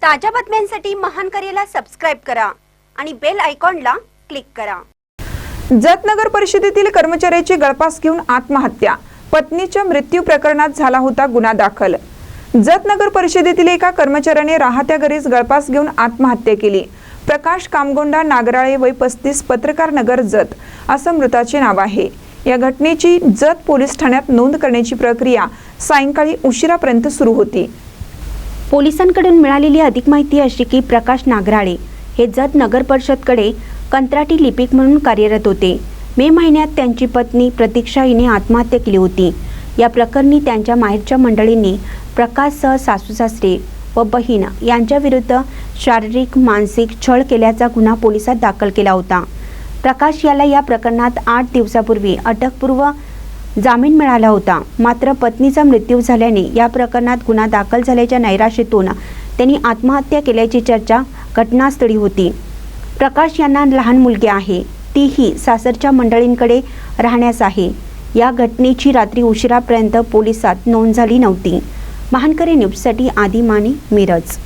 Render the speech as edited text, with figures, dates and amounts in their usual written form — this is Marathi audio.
ताज्या बातम्यांसाठी महान करेला सबस्क्राइब करा आणि बेल आयकॉनला क्लिक करा। जत नगर परिषदेतील कर्मचाऱ्याची गळफास घेऊन आत्महत्या। पत्नीच्या मृत्यू प्रकरणात झाला होता गुन्हा दाखल। जत नगर परिषदेतील एका कर्मचाऱ्याने राहत्या घरीच गळफास घेऊन आत्महत्या केली। प्रकाश कामगोंडा नागराळे वय 35 पत्रकार नगर जत असं मृताचे नाव आहे। या घटनेची जत पोलीस ठाण्यात नोंद करण्याची प्रक्रिया सायंकाळी उशिरापर्यंत सुरू होती। पोलिसांकडून मिळालेली अधिक माहिती अशी की प्रकाश नागराळे हे जत नगर परिषदकडे कंत्राटी लिपिक म्हणून कार्यरत होते। मे महिन्यात त्यांची पत्नी प्रतीक्षा हिने आत्महत्या केली होती। या प्रकरणी त्यांच्या माहेरच्या मंडळींनी प्रकाशसह सासू-सासरे व बहीण यांच्या विरुद्ध शारीरिक मानसिक छळ केल्याचा गुन्हा पोलिसात दाखल केला होता। प्रकाश याला या प्रकरणात 8 दिवसापूर्वी अटकपूर्व जामीन मिळाला होता। मात्र पत्नीचा मृत्यू झाल्याने या प्रकरणात गुन्हा दाखल झाल्याच्या नैराश्यातून त्यांनी आत्महत्या केल्याची चर्चा घटनास्थळी होती। प्रकाश यांना लहान मुलगी आहे, तीही सासरच्या मंडळींकडे राहण्यास आहे। या घटनेची रात्री उशिरापर्यंत पोलिसात नोंद झाली नव्हती। महानकरे न्यूजसाठी आदी माने, मिरज।